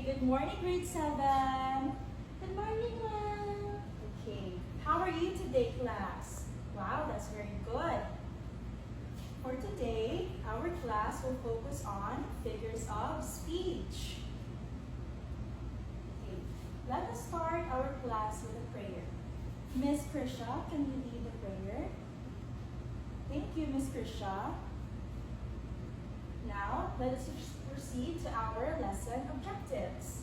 Good morning, grade 7. Good morning, ma'am. Okay, how are you today, class? Wow, that's very good. For today, our class will focus on figures of speech. Okay, let us start our class with a prayer. Miss Krisha, can you lead the prayer? Thank you, Miss Krisha. Now, let us proceed to our lesson objectives.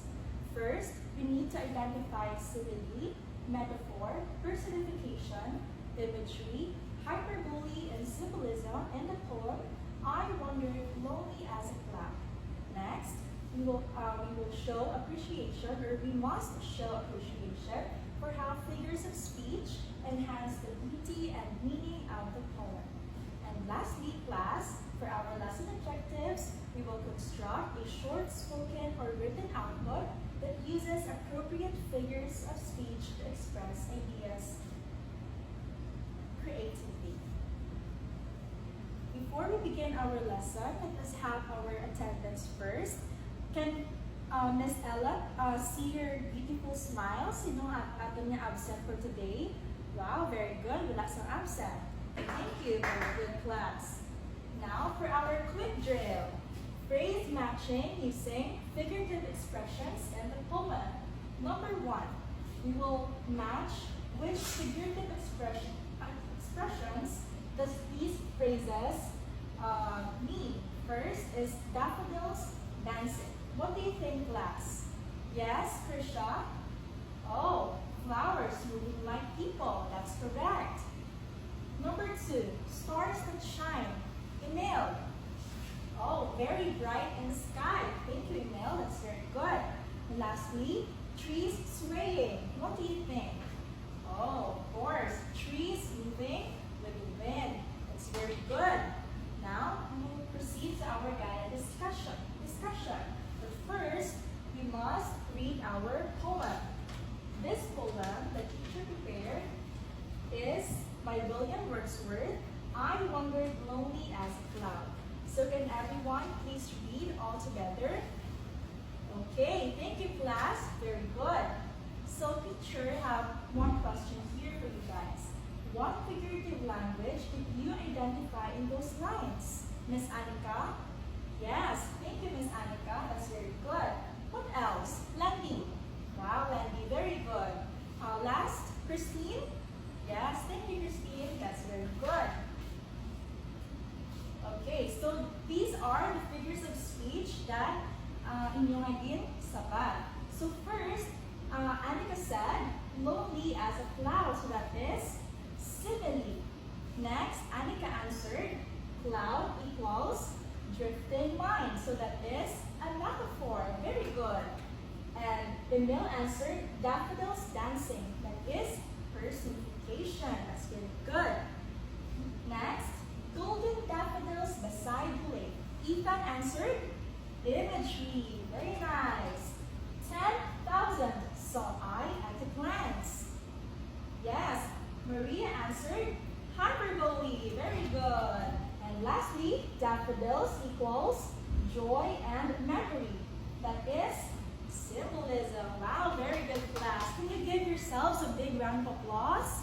First, we need to identify simile, metaphor, personification, imagery, hyperbole, and symbolism in the poem I Wandered Lonely as a Cloud. Next, we will show appreciation, or we must show appreciation for how figures of speech enhance the beauty and meaning of the poem. And lastly, class, for our lesson objectives, we will construct a short spoken or written output that uses appropriate figures of speech to express ideas creatively. Before we begin our lesson, let us have our attendance first. Can Miss Ella see your beautiful smile? Sino ato niya absent for today? Wow, very good. Wala sang absent. Thank you. Very good, class. Now for our quick drill. Phrase matching using figurative expressions in the poem. Number 1, we will match which figurative expressions does these phrases mean. First is daffodils dancing. What do you think, class? Yes, Krisha? Oh, flowers moving like people. That's correct. Number 2, stars that shine. Emil. Oh, very bright in the sky. Thank you, Emil. That's very good. And lastly, trees swaying. What do you think? Oh, of course, trees moving with the wind. That's very good. Now, we will proceed to our guided discussion. But first, we must read our poem. This poem that teacher prepared is by William Wordsworth, I Wandered Lonely as a Cloud. So can everyone please read all together? Okay, thank you, class. Very good. So teacher have one question here for you guys. What figurative language did you identify in those lines? Miss Anika? Yes, thank you, Miss Anika. That's very good. What else? Landy. Wow, Landy, very good. Last, Christine? Yes, thank you, Christine. That's very good. Okay, so these are the figures of speech that inyong naging sapat. So first, Anika said, lonely as a cloud. So that is simile. Next, Anika answered, cloud equals drifting mind. So that is a metaphor. Very good. And Emil answered, daffodils dancing. That is personification. That's very good. Next, golden daffodils beside the lake. Ethan answered, imagery. Very nice. 10,000 saw I at a glance. Yes, Maria answered, hyperbole. Very good. And lastly, daffodils equals joy and memory. That is symbolism. Wow, very good, class. Can you give yourselves a big round of applause?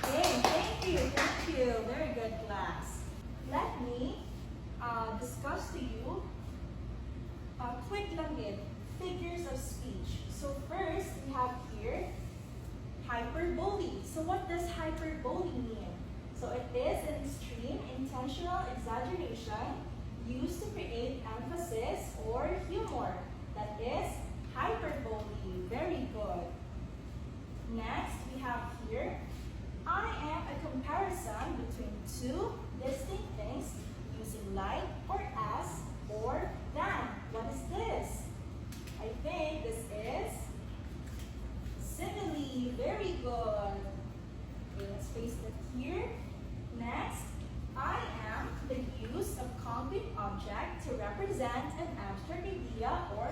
Okay, thank you. Very good, class. Let me discuss to you quick lang din, figures of speech. So first, we have here hyperbole. So what does hyperbole mean? So it is an extreme intentional exaggeration used to create emphasis or humor. That is hyperbole. Very good. Next, we have here I am a comparison between two distinct things using like or as or than. What is this? I think this is simile. Very good. Okay, let's paste it here. Next, I am the use of concrete object to represent an abstract idea or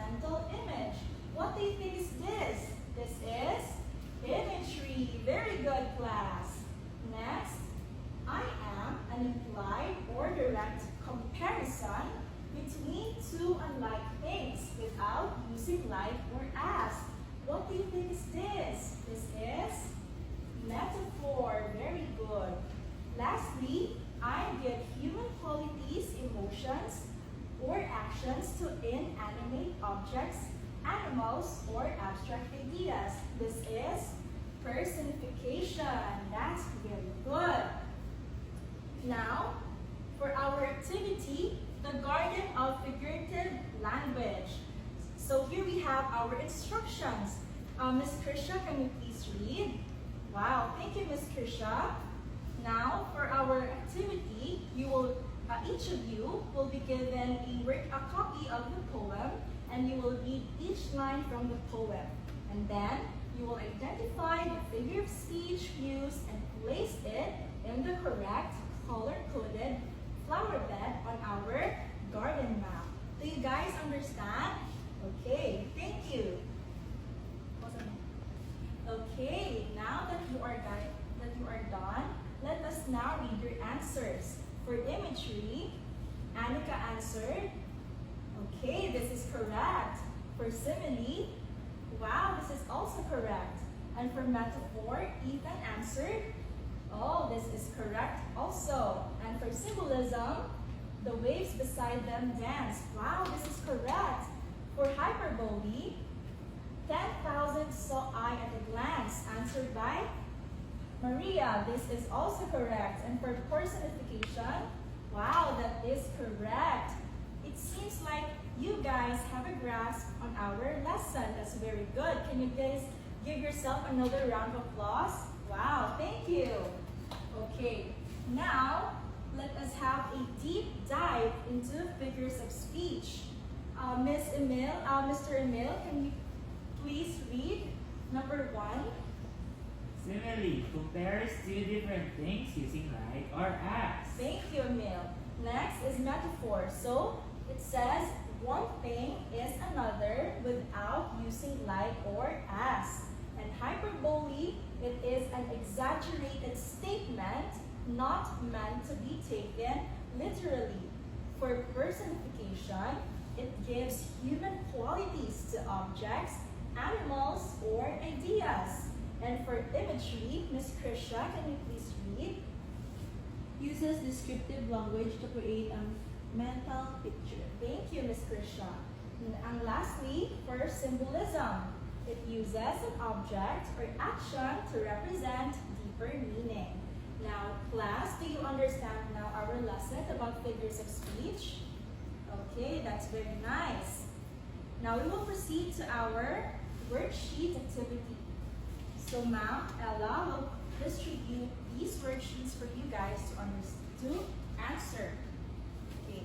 mental image. What do you think is this? This is imagery. Very good, class. Next, I am an implied or direct comparison between two unlike things without using like or as. What do you think is this? This is metaphor. Very good. Lastly, I give human qualities, emotions, or actions to inanimate objects, animals, or abstract ideas. This is personification. That's very good. Now, for our activity, the Garden of Figurative Language. So here we have our instructions. Ms. Krisha, can you please read? Wow, thank you, Ms. Krisha. Now, for our activity, you will, each of you will be given a copy of the poem, and you will read each line from the poem. And then, you will identify the figure of speech used and place it in the correct color-coded flower bed on our garden map. Do you guys understand? Okay, thank you. Okay, now that you are done, let us now read your answers. For imagery, Annika answered, okay, this is correct. For simile, wow, this is also correct. And for metaphor, Ethan answered, oh, this is correct also. And for symbolism, the waves beside them dance. Wow, this is correct. For hyperbole, 10,000 saw I at a glance, answered by Maria. This is also correct. And for personification, wow, that is correct. It seems like you guys have a grasp on our lesson. That's very good. Can you guys give yourself another round of applause? Wow, thank you. Okay, now let us have a deep dive into figures of speech. Mr. Emil, can you please read number 1? Simile compares two different things using like or as. Thank you, Emil. Next is metaphor. So it says one thing is another without using like or as. And hyperbole, it is an exaggerated statement not meant to be taken literally. For personification, it gives human qualities to objects, animals, or ideas. And for imagery, Ms. Krisha, can you please read? Uses descriptive language to create a mental picture. Thank you, Ms. Krisha. And lastly, for symbolism, it uses an object or action to represent deeper meaning. Now, class, do you understand now our lesson about figures of speech? Okay, that's very nice. Now we will proceed to our worksheet activity. So Ma'am Ella will distribute these worksheets for you guys to answer. Okay,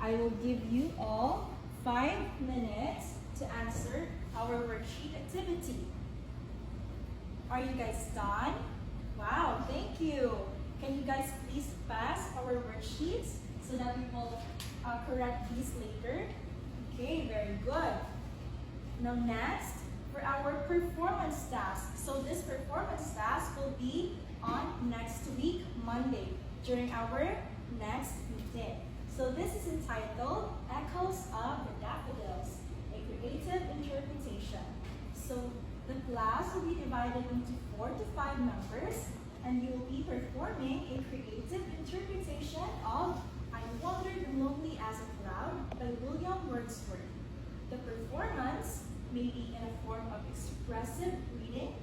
I will give you all 5 minutes to answer our worksheet activity. Are you guys done? Wow, thank you. Can you guys please pass our worksheets so that we will correct these later? Okay, very good. Now next, for our performance task. So this performance task will be on next week, Monday, during our next meeting. So this is entitled Echoes of the Daffodils, a creative interpretation. So the class will be divided into 4 to 5 members, and you will be performing a creative interpretation of I Wandered Lonely as a Cloud by William Wordsworth. The performance may be in a form of expressive reading,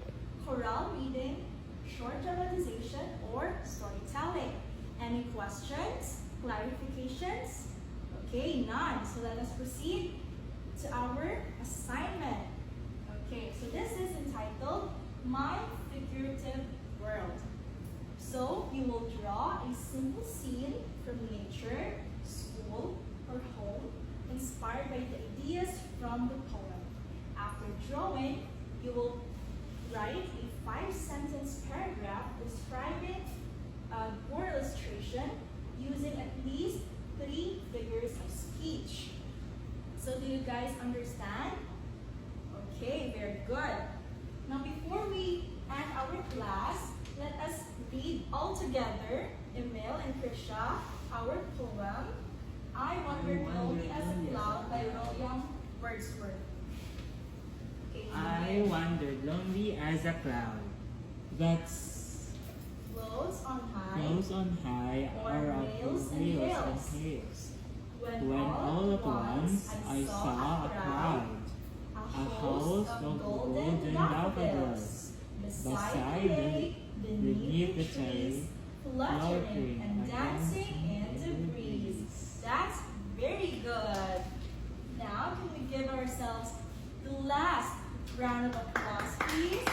choral reading, short dramatization, or storytelling. Any questions? Clarifications? Okay, none. So let us proceed to our assignment. Okay, so this is entitled My Figurative World. So you will draw a simple scene from nature, school, or home, inspired by the ideas from the poem. After drawing, you will write a 5-sentence paragraph describing or illustration using at least 3 figures of speech. So do you guys understand? Okay, very good. Now before we end our class, let us read all together, Emil and Krisha, our poem, I Wandered Lonely as a Cloud by William Wordsworth. Okay, I wandered lonely as a cloud that's floats on high flows on high o'er or of vales and hills hills. and hills. when All at once I saw a crowd, a host of golden daffodils, beside the lake, beneath the cherry, fluttering and dancing in the breeze. That's very good. Now, can we give ourselves the last round of applause, please?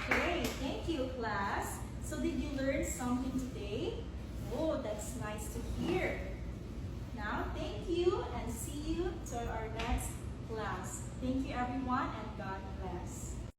Okay, thank you, class. So, did you learn something today? Oh, that's nice to hear. Now, thank you and see you to our next class. Thank you, everyone, and God bless.